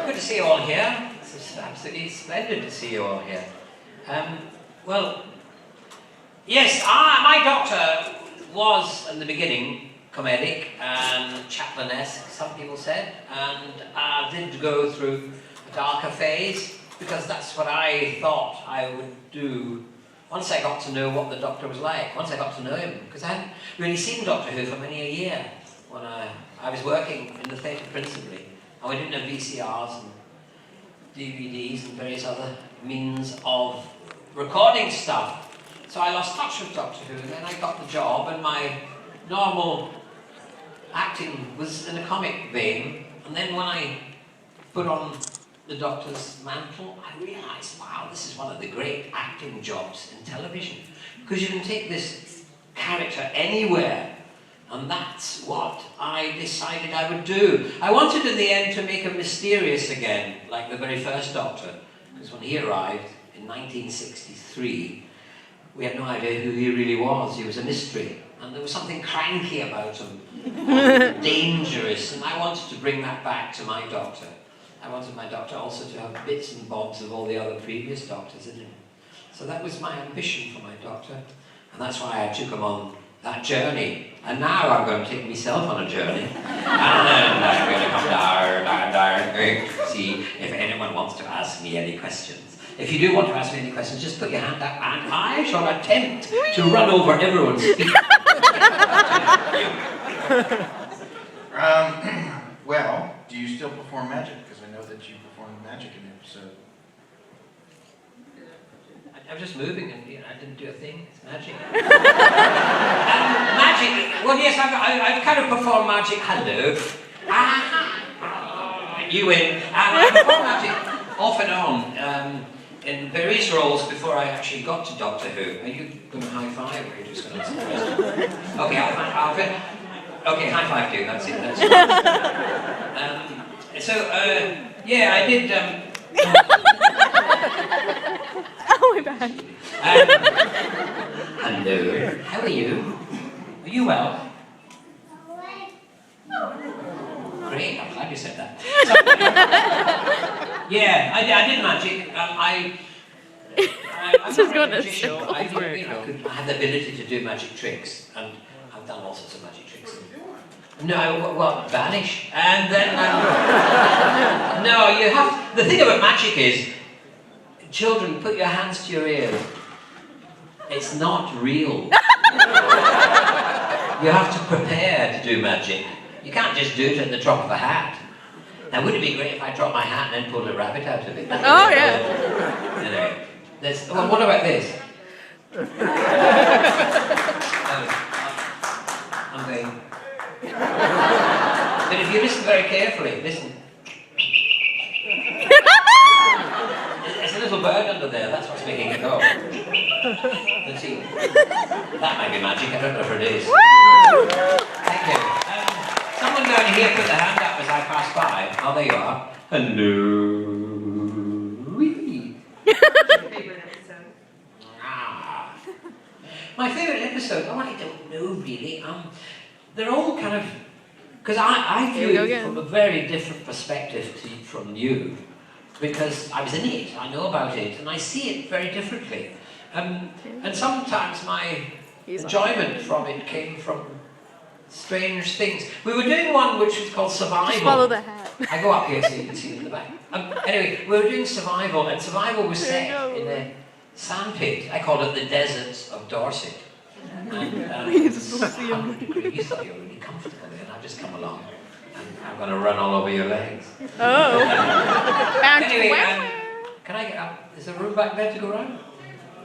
Good to see you all here. It's absolutely splendid to see you all here. Well, yes, my doctor was, in the beginning, comedic and chaplain-esque, some people said, and I did go through a darker phase, because that's what I thought I would do once I got to know what the doctor was like, once I got to know him, because I hadn't really seen Doctor Who for many a year when I was working in the theatre principally, and we didn't have VCRs and DVDs and various other means of recording stuff. So I lost touch with Doctor Who, and then I got the job, and my normal acting was in a comic vein, and then when I put on the Doctor's mantle, I realised, wow, this is one of the great acting jobs in television, because you can take this character anywhere, and that's what I decided I would do. I wanted in the end to make him mysterious again, like the very first Doctor, because when he arrived in 1963, we had no idea who he really was. He was a mystery, and there was something cranky about him, dangerous, and I wanted to bring that back to my Doctor. I wanted my Doctor also to have bits and bobs of all the other previous Doctors in him. So that was my ambition for my Doctor, and that's why I took him on that journey. And now I'm going to take myself on a journey, and then I'm going to come down, see if anyone wants to ask me any questions. If you do want to ask me any questions, just put your hand up, and I shall attempt to run over everyone's feet. Well, do you still perform magic? Because I know that you performed magic in the episode. I'm just moving, and I didn't do a thing. It's magic. Magic. Well, yes, I've kind of performed magic. Hello. You win. I performed magic off and on in various roles before I actually got to Doctor Who. Are you going to high five, or are you just going to answer the question? Okay, okay, high five too. That's it. That's it. Yeah, I did. Oh, my bad. Hello. How are you? Are you well? Great. I'm glad you said that. Yeah, I did magic. I'm Just not going a to magician. circle. I have the ability to do magic tricks, and I've done all sorts of magic tricks. No, well, vanish, and then no, you have. The thing about magic is, children, put your hands to your ears. It's not real. You have to prepare to do magic. You can't just do it at the drop of a hat. Now, wouldn't it be great if I dropped my hat and then pulled a rabbit out of it? Oh, yeah. Anyway, well, what about this? I'm going. But if you listen very carefully, listen. There's a little bird under there, that's what's making it go. Let's see. That might be magic, I don't know if it is. Woo! Thank you. Someone down here put their hand up as I passed by. Oh, there you are. Hello. Favorite episode? My favourite episode? Oh, I don't know really. They're all kind of... Because I view it from a very different perspective from you. Because I was in it, I know about it, and I see it very differently. And sometimes my enjoyment from it came from strange things. We were doing one which was called Survival. Just follow the hat. I go up here so you can see it in the back. Anyway, we were doing Survival, and Survival was set in a sandpit. I called it the deserts of Dorset. And, You just want to see him. 100 degrees, you thought you were really comfortable there, and I've just come along. And I'm going to run all over your legs. Oh. Anyway, can I get up? Is there room back there to go around?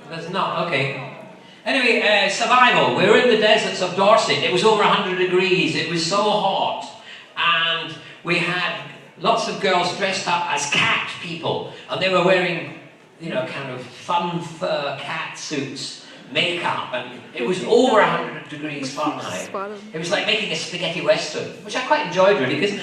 There's not, okay. Anyway, Survival. We were in the deserts of Dorset. It was over 100 degrees. It was so hot. And we had lots of girls dressed up as cat people. And they were wearing, you know, kind of fun fur cat suits makeup, and it was over 100 degrees Fahrenheit. Spot on. It was like making a spaghetti western, which I quite enjoyed really, because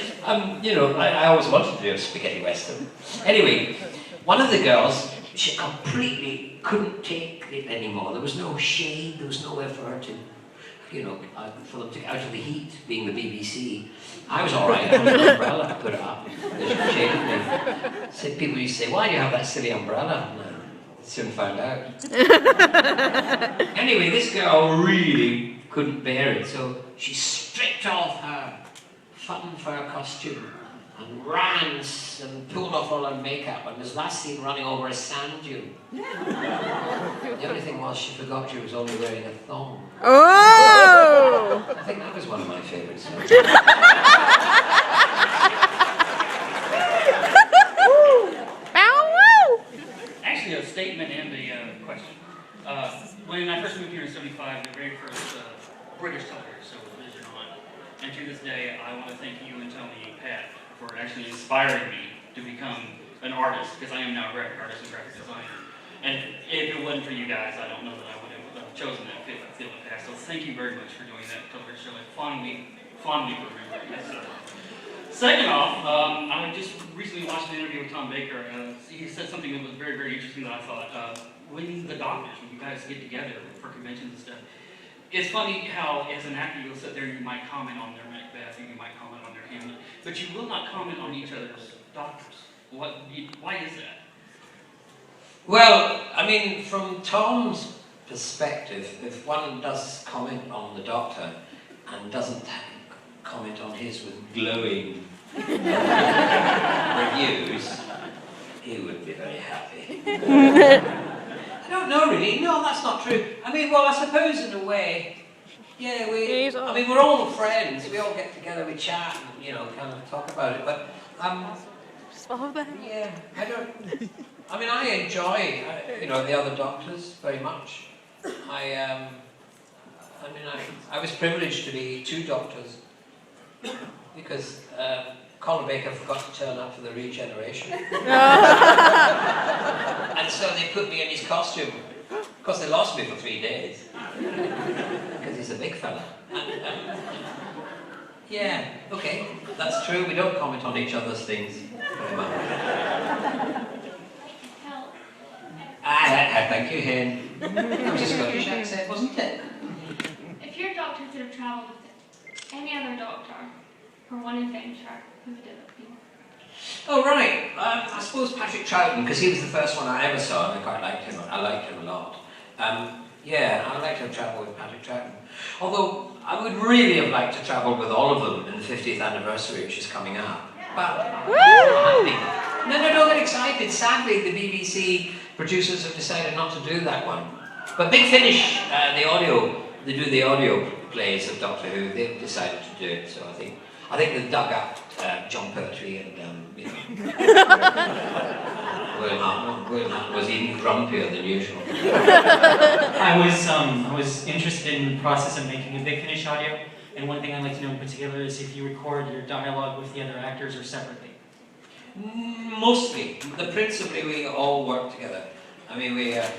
you know, I always wanted to do a spaghetti western. Anyway, one of the girls, she completely couldn't take it anymore. There was no shade, there was no effort to, you know, for them to get out of the heat, being the BBC. I was all right. I had an umbrella. I put it up. They shaded me. So people used to say, "Why do you have that silly umbrella?" And I soon found out. Anyway, this girl really couldn't bear it, so she stripped off her fun fur costume and ran and pulled off all her makeup and was last seen running over a sand dune. The only thing was she forgot she was only wearing a thong. Oh! I think that was one of my favourites. Actually, a statement and a question. When I first moved here in '75, the very first British television show was Vision on. And to this day, I want to thank you and Tony and Pat for actually inspiring me to become an artist, because I am now a graphic artist and graphic designer. And if it wasn't for you guys, I don't know that I would have chosen that field in the past. So thank you very much for doing that television show. I fondly remember it. Yes, sir. Second off, I just recently watched an interview with Tom Baker. He said something that was very, very interesting that I thought. When the doctors, when you guys get together for conventions and stuff, it's funny how, as an actor, you'll sit there and you might comment on their Macbeth and you might comment on their Hamlet, but you will not comment on each other's doctors. Why is that? Well, I mean, from Tom's perspective, if one does comment on the Doctor and doesn't comment on his with glowing reviews, he would be very happy. I don't know really. No, that's not true. I mean, well, I suppose in a way, yeah, I mean, we're all friends. We all get together, we chat, and, you know, kind of talk about it. But yeah, I mean, I enjoy, you know, the other Doctors very much. I was privileged to be 2 Doctors because Colin Baker forgot to turn up for the regeneration. And so they put me in his costume. Of course, they lost me for 3 days because he's a big fella. And, yeah, okay, that's true. We don't comment on each other's things very much. Thank you, Hen. That was a Scottish accent, wasn't it? If your doctor could have travelled with any other doctor for one adventure, who would it have been? Oh, right. I suppose Patrick Troughton, because he was the first one I ever saw, and I quite liked him. I liked him a lot. Yeah, I'd like to have travelled with Patrick Troughton. Although, I would really have liked to travel with all of them in the 50th anniversary, which is coming up. But, don't get excited. Sadly, the BBC producers have decided not to do that one. But Big Finish, they do the audio plays of Doctor Who, they've decided to do it, so I think they've dug up John Pertwee and, you know, William Hartnell was even grumpier than usual. I was interested in the process of making a Big Finish audio, and one thing I'd like to know in particular is if you record your dialogue with the other actors or separately. Mostly, principally we all work together. I mean, yeah.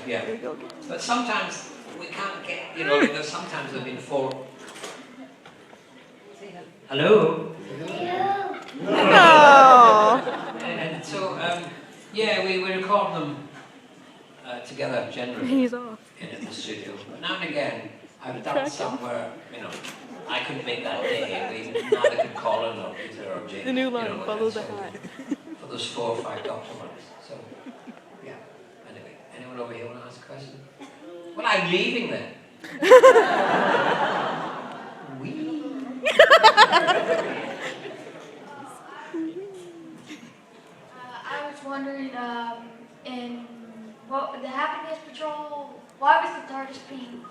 But sometimes we can't get, you know, sometimes there've been 4. Hello? And so, yeah, we record them together generally. He's off. In the studio. But now and again, I've done some where, you know, I couldn't make that day. Neither could Colin or Peter or Jake. The new line, you know, follow the so hat. For those 4 or 5 Doctor ones. So, yeah. Anyway, anyone over here want to ask a question? Well, I'm leaving then. I was wondering, in the Happiness Patrol, why was the TARDIS pink?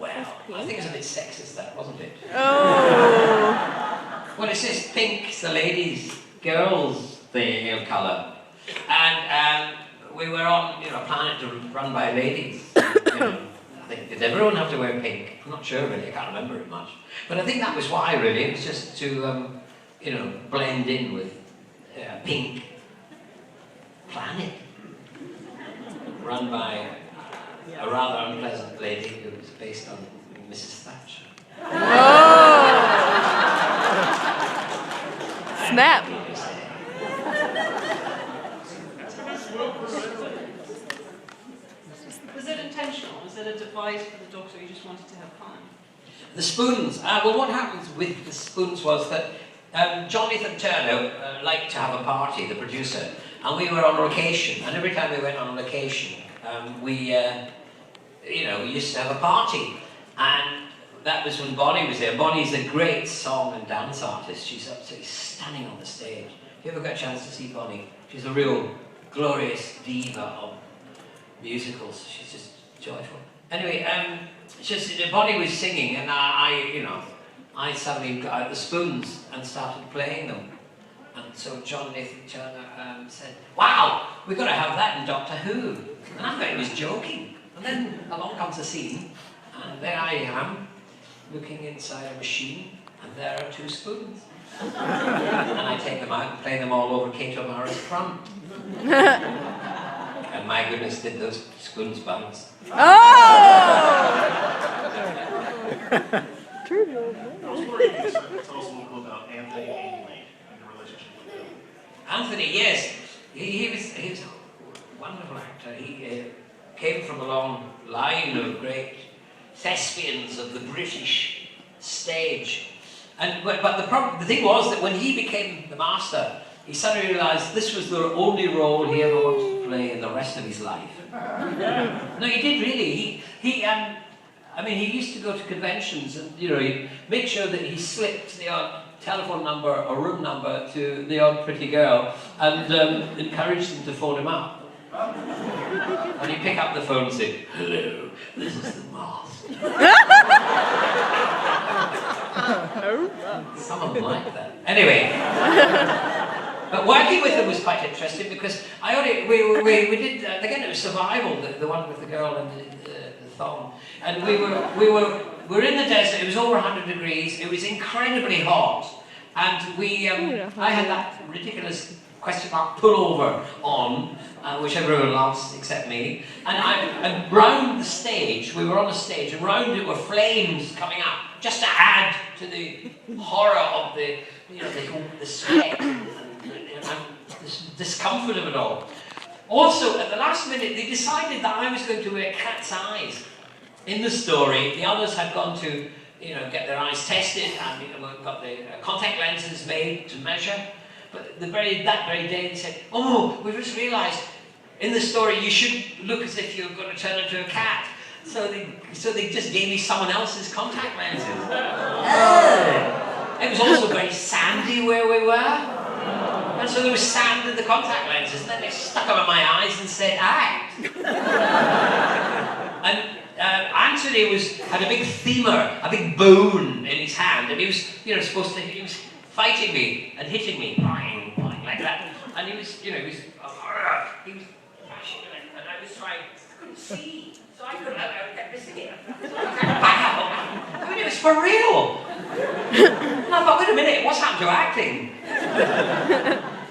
Well, I think it's a bit sexist, that, wasn't it? Oh. Well, it says pink's the ladies, girls, the colour. And we were on, you know, a planet run by ladies. You know, I think, did everyone have to wear pink? I'm not sure really, I can't remember it much. But I think that was why really, it was just to, you know, blend in with pink planet. run by a rather unpleasant lady who was based on Mrs. Thatcher. Oh! Snap. Was it intentional? Was it a device for the doctor? You just wanted to have fun? The spoons. Well, what happens with the spoons was that Jonathan Turner liked to have a party, the producer, and we were on location. And every time we went on location, we used to have a party. And that was when Bonnie was there. Bonnie's a great song and dance artist. She's absolutely stunning on the stage. If you ever got a chance to see Bonnie, she's a real glorious diva of musicals. She's just joyful. Anyway, Bonnie was singing, and I suddenly got out the spoons and started playing them. And so John Nathan Turner said, "Wow, we've got to have that in Doctor Who." And I thought he was joking. And then along comes the scene, and there I am, looking inside a machine, and there are 2 spoons. And I take them out and play them all over Kate O'Mara's front. And my goodness, did those spoons bounce. Oh! True. I was wondering if you could tell us a little bit about Anthony Ainley and your relationship with him. Anthony, yes, he was a wonderful actor. He came from a long line of great thespians of the British stage. But the thing was that when he became the master, he suddenly realised this was the only role he ever wanted to play in the rest of his life. No, he did really. He used to go to conventions and, he'd make sure that he slipped the odd telephone number or room number to the odd pretty girl and encouraged them to phone him up. And he'd pick up the phone and say, "Hello, this is the master." Some of them like that. Anyway. But working with him was quite interesting because we did again, it was Survival, the one with the girl and the thong, and we were in the desert. It was over 100 degrees. It was incredibly hot, and I had that ridiculous question mark pullover on, which everyone loves except me. And round the stage, we were on a stage, and round it were flames coming up just to add to the horror of the sweat. And this discomfort of it all. Also, at the last minute, they decided that I was going to wear cat's eyes in the story. The others had gone to, get their eyes tested and got the contact lenses made to measure. But that very day, they said, "Oh, we've just realised in the story you should look as if you're going to turn into a cat." So they just gave me someone else's contact lenses. It was also very sandy where we were. And so there was sand in the contact lenses, and then they stuck them in my eyes and said, "Act." And Anthony had a big femur, a big bone in his hand, and he was, he was fighting me and hitting me, boing, boing, like that. And he was passionate, and I was trying, I couldn't see, so I kept missing it. So I kind of back up. I mean, it was for real. And I thought, wait a minute, what's happened to acting?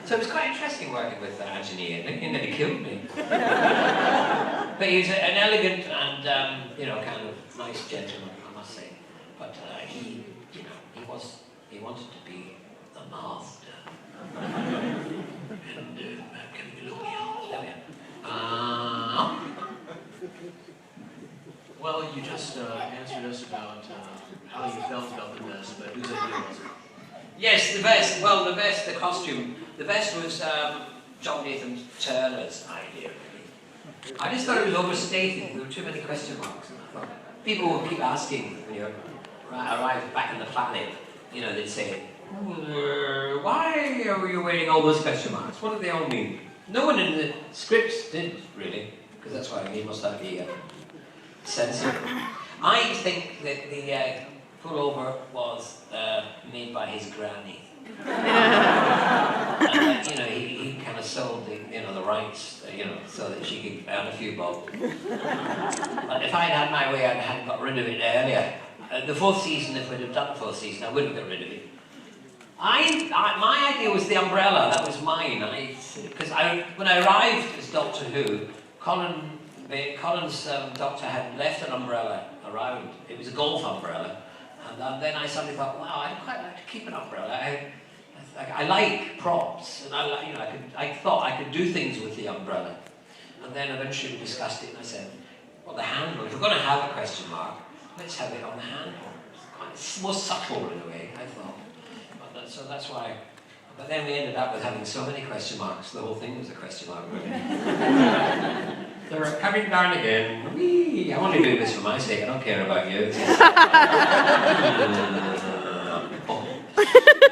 So it was quite interesting working with Anthony. He nearly killed me. But he was an elegant and, kind of nice gentleman, I must say. But he wanted to be the master. And can we look out? There we are. Well, you just answered us about how you felt about the vest, but whose idea was it? Yes, the vest. Well, the vest, the costume. The vest was John Nathan Turner's idea, really. I just thought it was overstated. There were too many question marks. And I thought people would keep asking when you arrived back in the planet. They'd say, "Why are you wearing all those question marks? What do they all mean?" No one in the scripts did, really, because that's why he must have the censor. I think that the pullover was made by his granny. And he kind of sold the rights, so that she could earn a few bob. But if I'd had my way, I hadn't got rid of it earlier. The 4th season, if we'd have done the 4th season, I wouldn't have got rid of it. My idea was the umbrella. That was mine. Because when I arrived as Doctor Who, Colin Colin's doctor had left an umbrella around. It was a golf umbrella. And then I suddenly thought, wow, I'd quite like to keep an umbrella. I like props, and I thought I could do things with the umbrella. And then eventually we discussed it, and I said, well, the handle, if we're going to have a question mark, let's have it on the handle. It's more subtle in a way, I thought. So that's why. But then we ended up with having so many question marks, the whole thing was a question mark. They're coming down again. Whee! I'm only doing this for my sake, I don't care about you.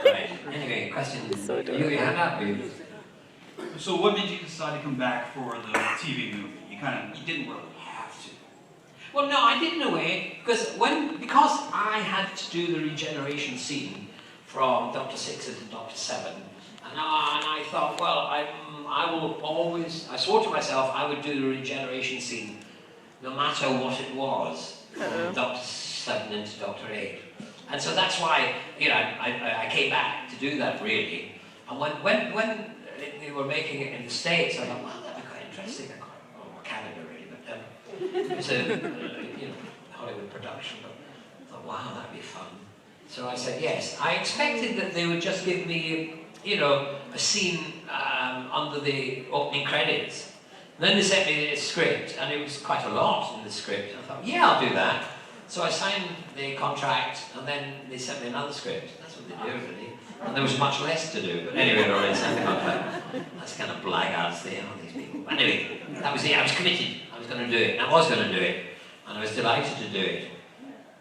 Right. Anyway, question. So You hand up, you. So what made you decide to come back for the TV movie? You didn't really have to. Well, no, I did in a way, because I had to do the regeneration scene from Doctor 6 into Doctor 7, and I thought, well, I swore to myself I would do the regeneration scene no matter what it was, from Doctor 7 into Doctor 8. And so that's why, I came back to do that, really. And when they were making it in the States, I thought, well, that'd be quite interesting. Or Canada, really, but it was a Hollywood production. But I thought, wow, that'd be fun. So I said yes. I expected that they would just give me, a scene under the opening credits. And then they sent me the script, and it was quite a lot in the script. I thought, yeah, I'll do that. So I signed the contract, and then they sent me another script. That's what they do, really. And there was much less to do, but anyway, they already signed the contract. That's kind of blackguards they are, these people. Anyway, that was it. I was committed. I was going to do it. And I was going to do it. And I was delighted to do it.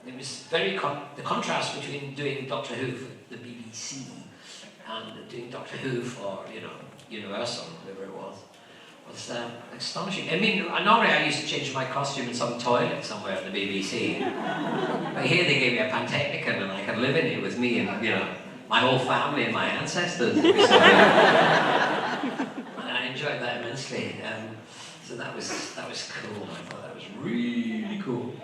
It was very the contrast between doing Doctor Who for the BBC and doing Doctor Who for, Universal, whatever it was astonishing. I mean, normally I used to change my costume in some toilet somewhere at the BBC. But here they gave me a Pantechnicon and I could live in it with me and, my whole family and my ancestors. And I enjoyed that immensely. So that was cool. I thought that was really cool.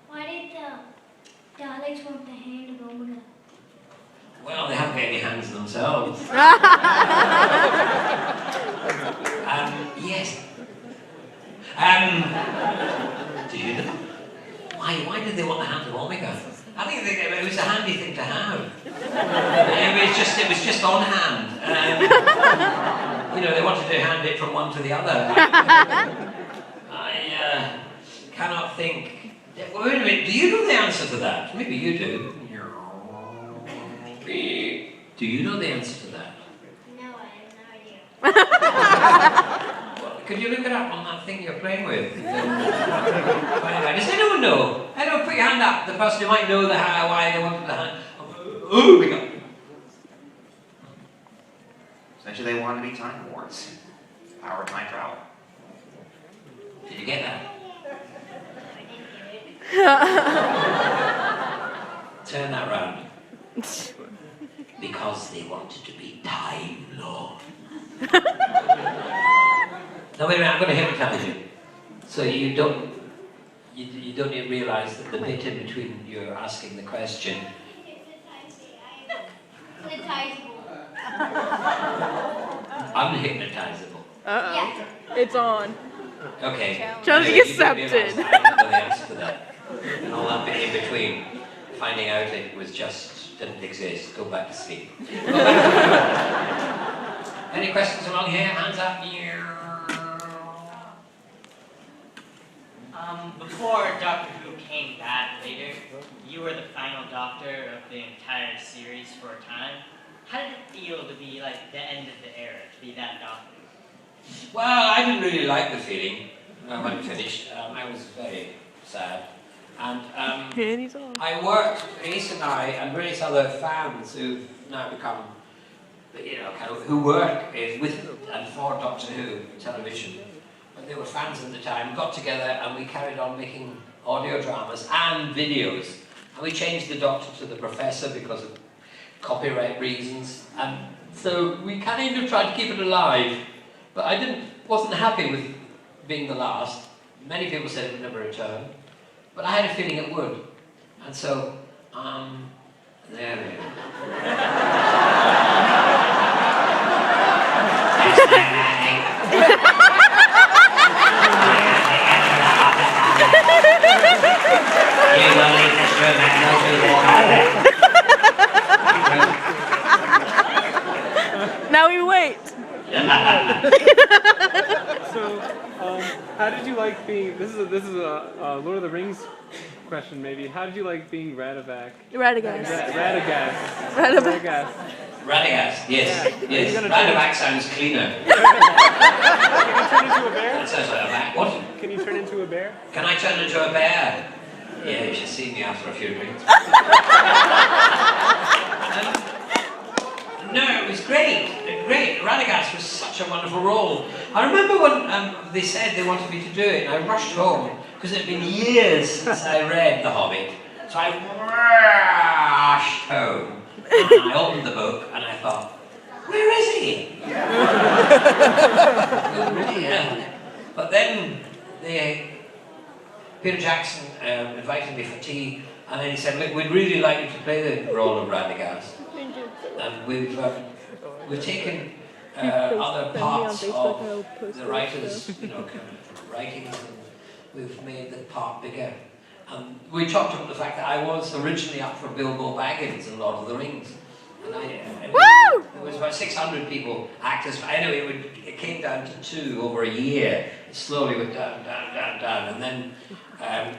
Why did the Daleks want the hand of Omega? Well, they haven't got any hands themselves. Yes. Do you know? Why did they want the hand of Omega? I think it was a handy thing to have. It was just on hand. They wanted to hand it from one to the other. I cannot think. Wait a minute, do you know the answer to that? Maybe you do. Do you know the answer to that? No, I have no idea. Well, could you look it up on that thing you're playing with? Does anyone know? Anyone put your hand up? The person who might know why they wanted the hand. Oh, we go. Essentially, they wanted to be time lords. Power of time travel. Did you get that? Turn that round. Because they wanted to be Time Lord. Now wait a minute, I'm going to hypnotize you. So you don't even realise that the bit in between you're asking the question. Hypnotizable. Unhypnotizable. Yeah. It's on. Okay. Challenge You don't accepted. realise I don't know the answer to that. And all that bit in between, finding out it was didn't exist. Go back to sleep. Any questions along here? Hands up. Before Doctor Who came back later, you were the final Doctor of the entire series for a time. How did it feel to be like the end of the era, to be that Doctor? Well, I didn't really like the feeling when it finished. I was very sad. And I worked, Ace and I, and various other fans who've now become, who work with and for Doctor Who television. But they were fans at the time, got together and we carried on making audio dramas and videos. And we changed the Doctor to the Professor because of copyright reasons. And so we kind of tried to keep it alive. But I wasn't happy with being the last. Many people said it would never return. But I had a feeling it would. And so, there we go. So, how did you like being? This is a Lord of the Rings question, maybe. How did you like being Radagast? Radagast. Radagast. Radagast. Radagast, yes. Yeah. Yes. Are you gonna Radagast sounds cleaner. Can you turn into a bear? That sounds like a bat. What? Can you turn into a bear? Can I turn into a bear? Yeah, you should see me after a few drinks. No, it was great. Great. Radagast was such a wonderful role. I remember when they said they wanted me to do it, and I rushed home because it had been years since I read The Hobbit. So I rushed home, and I opened the book, and I thought, where is he? Yeah. But then Peter Jackson invited me for tea, and then he said, look, we'd really like you to play the role of Radagast. And we've taken other parts of the writers, kind of writings, and we've made the part bigger. And we talked about the fact that I was originally up for Bilbo Baggins in Lord of the Rings. And there was about 600 people, actors. Anyway, it came down to 2 over a year. It slowly went down, and then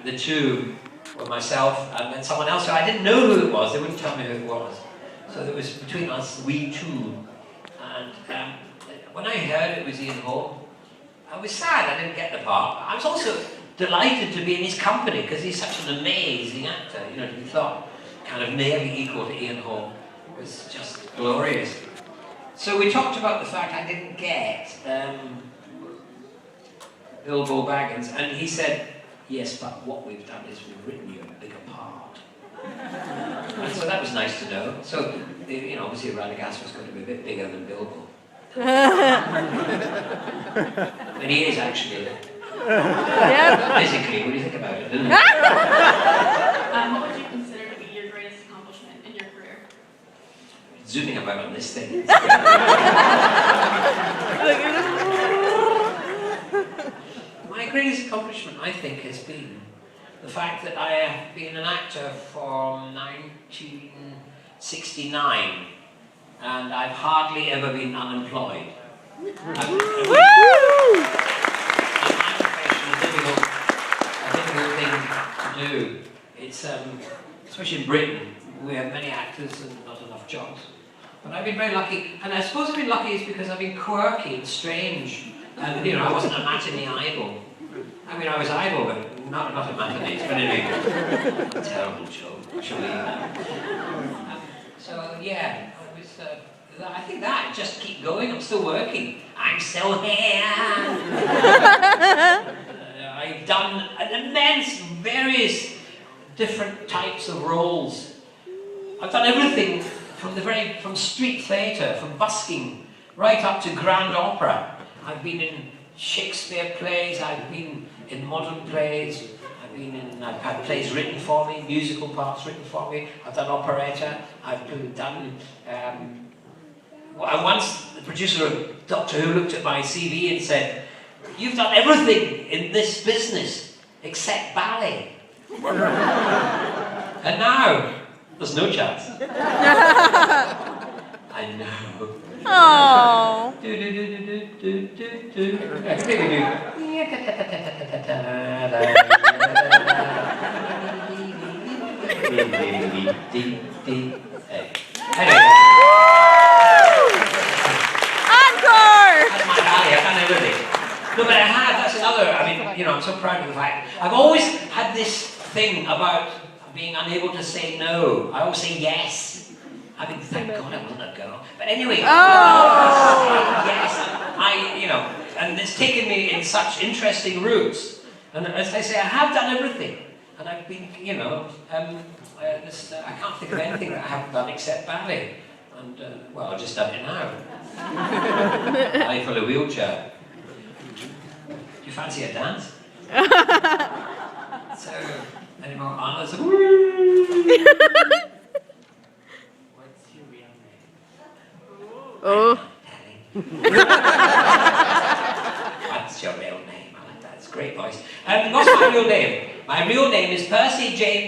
the 2 were myself and then someone else who I didn't know who it was. They wouldn't tell me who it was. So there was between us, we 2. And when I heard it was Ian Holm, I was sad I didn't get the part. I was also delighted to be in his company because he's such an amazing actor. To be thought kind of nearly equal to Ian Holm. It was just glorious. So we talked about the fact I didn't get Bilbo Baggins, and he said, yes, but what we've done is we've written you a bigger part. And so that was nice to know. So, obviously Radagast was going to be a bit bigger than Bilbo. And he is actually. Physically, what do you think about it, isn't it? What would you consider to be your greatest accomplishment in your career? Zooming about on this thing. My greatest accomplishment, I think, has been the fact that I have been an actor from 1969, and I've hardly ever been unemployed. My profession is a difficult thing to do. It's especially in Britain, we have many actors and not enough jobs. But I've been very lucky, and I suppose I've been lucky is because I've been quirky and strange, and I wasn't a matinee idol. I mean, I was idol, but not at matinees. But anyway, a terrible joke, actually. So yeah, I think that just keep going. I'm still working. I'm still here. I've done an immense, various different types of roles. I've done everything from street theatre, from busking, right up to grand opera. I've been in Shakespeare plays, I've been in modern plays, I've had plays written for me, musical parts written for me, I've done operetta, I've done, once the producer of Doctor Who looked at my CV and said, you've done everything in this business except ballet. And now, there's no chance. I know. Oh. Encore! That's my ballet, I've done everything. No, but I have, that's another, I'm so proud of the fact. I've always had this thing about being unable to say no. I always say yes. Thank God I wasn't a girl. But anyway, yes, and it's taken me in such interesting routes. And as I say, I have done everything. And I've been, I can't think of anything that I haven't done except ballet. And, I've just done it now. I for the wheelchair. Do you fancy a dance? So, any more honors? What's your real name? Oh. What's your real name? I like that. It's a great voice. What's my real name? My real name is Percy James